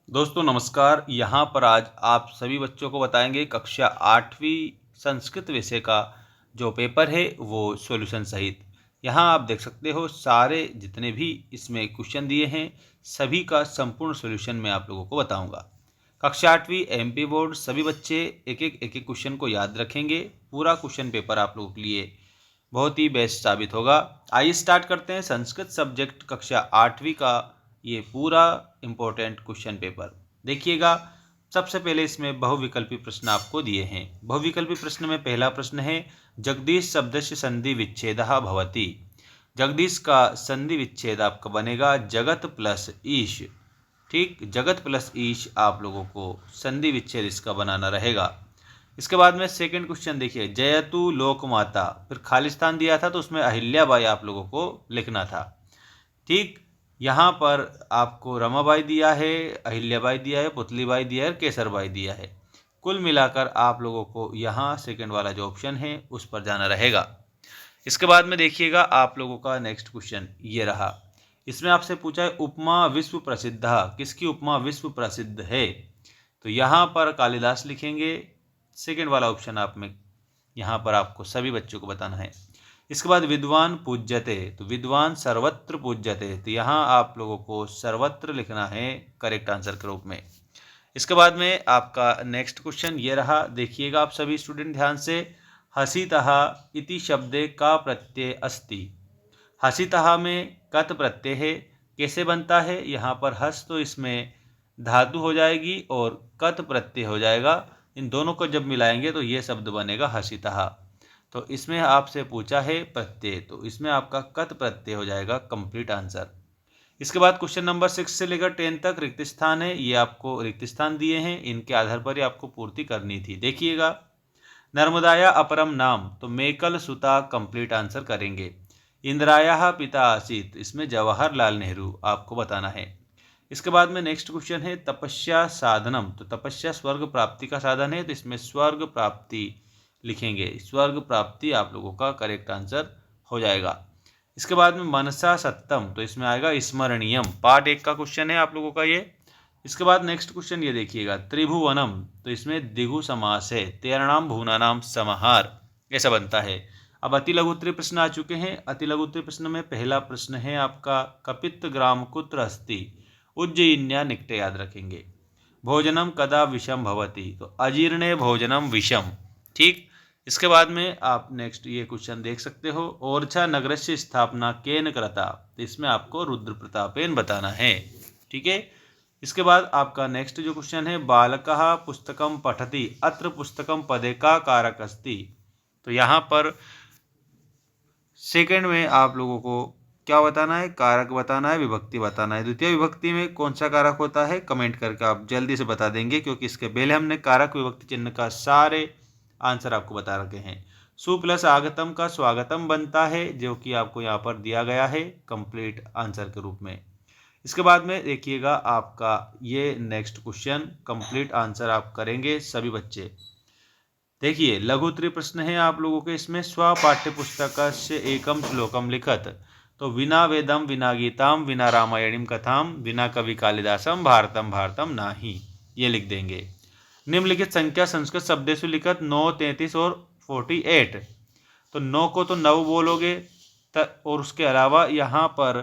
दोस्तों नमस्कार। यहाँ पर आज आप सभी बच्चों को बताएंगे कक्षा 8वीं संस्कृत विषय का जो पेपर है वो सॉल्यूशन सहित। यहाँ आप देख सकते हो सारे जितने भी इसमें क्वेश्चन दिए हैं सभी का संपूर्ण सॉल्यूशन मैं आप लोगों को बताऊंगा। कक्षा 8वीं एमपी बोर्ड सभी बच्चे एक एक क्वेश्चन को याद रखेंगे। पूरा क्वेश्चन पेपर आप लोगों के लिए बहुत ही बेस्ट साबित होगा। आइए स्टार्ट करते हैं संस्कृत सब्जेक्ट कक्षा 8वीं का ये पूरा इम्पोर्टेंट क्वेश्चन पेपर। देखिएगा, सबसे पहले इसमें बहुविकल्पी प्रश्न आपको दिए हैं। बहुविकल्पी प्रश्न में पहला प्रश्न है जगदीश शब्दस्य संधि विच्छेदः भवति। जगदीश का संधि विच्छेद आपका बनेगा जगत प्लस ईश। ठीक, जगत प्लस ईश आप लोगों को संधि विच्छेद इसका बनाना रहेगा। इसके बाद में सेकंड क्वेश्चन देखिए, जयतु लोकमाता, फिर खालिस्तान दिया था तो उसमें अहिल्याबाई आप लोगों को लिखना था। ठीक, यहाँ पर आपको रमाबाई दिया है, अहिल्याबाई दिया है, पुतलीबाई दिया है, केसरबाई दिया है। कुल मिलाकर आप लोगों को यहाँ सेकंड वाला जो ऑप्शन है उस पर जाना रहेगा। इसके बाद में देखिएगा आप लोगों का नेक्स्ट क्वेश्चन ये रहा। इसमें आपसे पूछा है उपमा विश्व प्रसिद्ध, किसकी उपमा विश्व प्रसिद्ध है? तो यहाँ पर कालिदास लिखेंगे। सेकंड वाला ऑप्शन आप में यहाँ पर आपको सभी बच्चों को बताना है। इसके बाद विद्वान पूज्यते, तो विद्वान सर्वत्र पूज्यते, तो यहाँ आप लोगों को सर्वत्र लिखना है करेक्ट आंसर के रूप में। इसके बाद में आपका नेक्स्ट क्वेश्चन ये रहा, देखिएगा आप सभी स्टूडेंट ध्यान से। हसितः इति शब्दे का प्रत्यय अस्ति। हसितः में कत प्रत्यय है, कैसे बनता है? यहाँ पर हस तो इसमें धातु हो जाएगी और कत प्रत्यय हो जाएगा। इन दोनों को जब मिलाएंगे तो ये शब्द बनेगा हसितः। तो इसमें आपसे पूछा है प्रत्यय, तो इसमें आपका कत प्रत्यय हो जाएगा कंप्लीट आंसर। इसके बाद क्वेश्चन नंबर 6 से लेकर 10 तक रिक्त स्थान है, ये आपको रिक्त स्थान दिए हैं, इनके आधार पर ही आपको पूर्ति करनी थी। देखिएगा, नर्मदाया अपरम नाम, तो मेकल सुता कंप्लीट आंसर करेंगे। इंदिराया पिता आसीत, इसमें जवाहरलाल नेहरू आपको बताना है। इसके बाद में नेक्स्ट क्वेश्चन है तपस्या साधनम, तो तपस्या स्वर्ग प्राप्ति का साधन है, तो इसमें स्वर्ग प्राप्ति लिखेंगे। स्वर्ग प्राप्ति आप लोगों का करेक्ट आंसर हो जाएगा। इसके बाद में मनसा सत्यम, तो इसमें आएगा स्मरणीयम। पार्ट 1 का क्वेश्चन है आप लोगों का ये। इसके बाद नेक्स्ट क्वेश्चन ये देखिएगा, त्रिभुवनम, तो इसमें द्विगु समास है। तेरणाम भुवनानाम समाहार ऐसा बनता है। अब अति लघु उत्तरीय प्रश्न आ चुके हैं। अति लघु उत्तरीय प्रश्न में पहला प्रश्न है आपका कपित ग्राम कुत्र अस्ति उज्जयिन्या निकटे, याद रखेंगे। भोजनम कदा विषम भवति, तो अजीर्णे भोजनम विषम। ठीक, इसके बाद में आप नेक्स्ट ये क्वेश्चन देख सकते हो, ओरछा नगरस्य स्थापना केन कृता, तो इसमें आपको रुद्र प्रतापेन बताना है। ठीक है, इसके बाद आपका नेक्स्ट जो क्वेश्चन है बालकः पुस्तकम पठति अत्र पुस्तकम पदे का कारक अस्ति, तो यहाँ पर सेकंड में आप लोगों को क्या बताना है? कारक बताना है, विभक्ति बताना है। द्वितीय विभक्ति में कौन सा कारक होता है कमेंट करके आप जल्दी से बता देंगे, क्योंकि इसके पहले हमने कारक विभक्ति चिन्ह का सारे आंसर आपको बता रखे हैं। सु प्लस आगतम का स्वागतम बनता है, जो कि आपको यहाँ पर दिया गया है कंप्लीट आंसर के रूप में। इसके बाद में देखिएगा आपका ये नेक्स्ट क्वेश्चन कंप्लीट आंसर आप करेंगे सभी बच्चे। देखिए, लघु उत्तरीय प्रश्न है आप लोगों के। इसमें स्व पाठ्य पुस्तक से एकम श्लोकम लिखत, तो विना वेदम विना गीताम विना रामायणीम कथाम विना कवि कालिदासम भारतम भारतम नाही, ये लिख देंगे। निम्नलिखित संख्या संस्कृत शब्देशु लिखत 9, 33 और 48, तो 9 को तो 9 बोलोगे और उसके अलावा यहाँ पर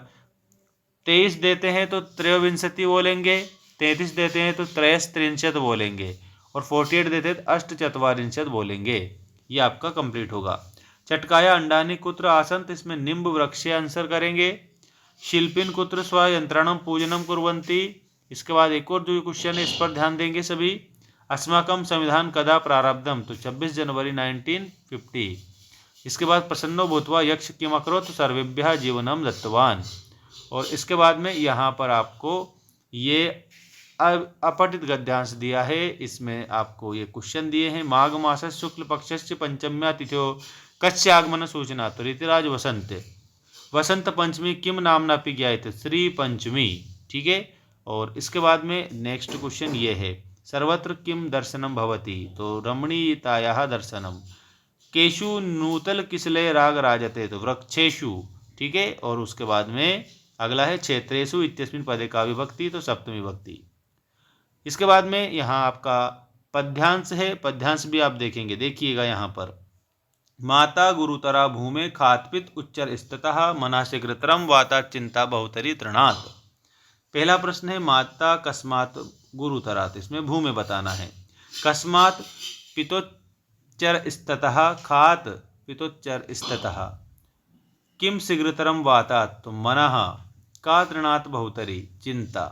23 देते हैं तो त्रयोविंशति बोलेंगे, 33 देते हैं तो त्रयस्त्रिंशत बोलेंगे और 48 देते हैं तो अष्टचत्वारिंशत बोलेंगे। ये आपका कंप्लीट होगा। चटकाया अंडानी कुत्र आसन, तो इसमें निम्ब वृक्ष आंसर करेंगे। शिल्पिन कुत्र स्वयंत्रणम पूजनम कुर्वन्ति, इसके बाद एक और जो क्वेश्चन है इस पर ध्यान देंगे सभी। अस्माकम संविधान कदा प्रारब्धम, तो 26 जनवरी 1950। इसके बाद प्रसन्नो भूत्वा यक्ष किम अकरोत्, तो सर्वेभ्यः जीवनम दत्तवान। और इसके बाद में यहाँ पर आपको ये अपठित गद्यांश दिया है, इसमें आपको ये क्वेश्चन दिए हैं। माघ मास शुक्ल पक्षस्य पंचम्या तिथ्यो कस्य आगमन सूचना, तो ऋतुराज वसंत। वसंत पंचमी किम नामना पि ज्ञायते, श्री पंचमी। ठीक है, और इसके बाद में नेक्स्ट क्वेश्चन ये है सर्वत्र किम दर्शनम भवति, तो रमणीयतायाः दर्शनम। केशु नूतल किसले राग राजते, तो वृक्षेषु। ठीक है, और उसके बाद में अगला है क्षेत्रेषु इत्यस्मिन् पदे का विभक्ति, तो सप्तमी विभक्ति। इसके बाद में यहाँ आपका पद्यांश है, पद्यांश भी आप देखेंगे, देखिएगा यहाँ पर माता गुरुतरा भूमे खात्पित उच्चर स्ततः मना शीघ्रतरम वाता चिंता बहुतरी तृणात्। पहला प्रश्न है माता कस्मात् गुरुतरात्, इसमें भूमे बताना है। कस्मात् पितोच्चर स्ततः, खात पितोच्चर स्ततः, किम शीघ्रतरम वातात्, तो मनः, का तृणात् बहुतरी, चिंता।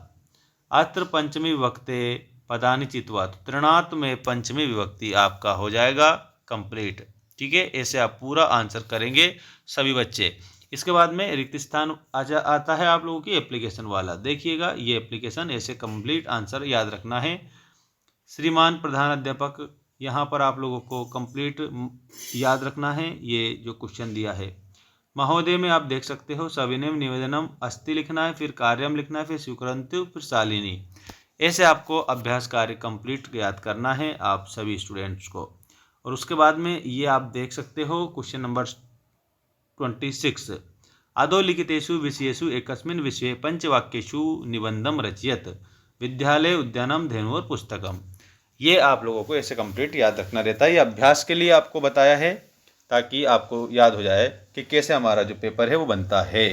अत्र पंचमी विभक्ते पदानि चित्वा, तृणात् में पंचमी विभक्ति आपका हो जाएगा कंप्लीट। ठीक है, ऐसे आप पूरा आंसर करेंगे सभी बच्चे। इसके बाद में रिक्त स्थान आता है आप लोगों की एप्लीकेशन वाला, देखिएगा ये एप्लीकेशन, ऐसे कंप्लीट आंसर याद रखना है। श्रीमान प्रधान अध्यापक, यहाँ पर आप लोगों को कंप्लीट याद रखना है ये जो क्वेश्चन दिया है। महोदय में आप देख सकते हो सविनय निवेदनम अस्ति लिखना है, फिर कार्यम लिखना है, फिर स्वीकृंतु, फिर शालिनी। ऐसे आपको अभ्यास कार्य कंप्लीट याद करना है आप सभी स्टूडेंट्स को। और उसके बाद में ये आप देख सकते हो क्वेश्चन नंबर 26, अधोलिखितेषु विषयेषु एकस्मिन् विषये पंचवाक्येषु निबंधम रचयत, विद्यालय उद्यानम धेनु और पुस्तकम। ये आप लोगों को ऐसे कंप्लीट याद रखना रहता है, ये अभ्यास के लिए आपको बताया है ताकि आपको याद हो जाए कि कैसे हमारा जो पेपर है वो बनता है।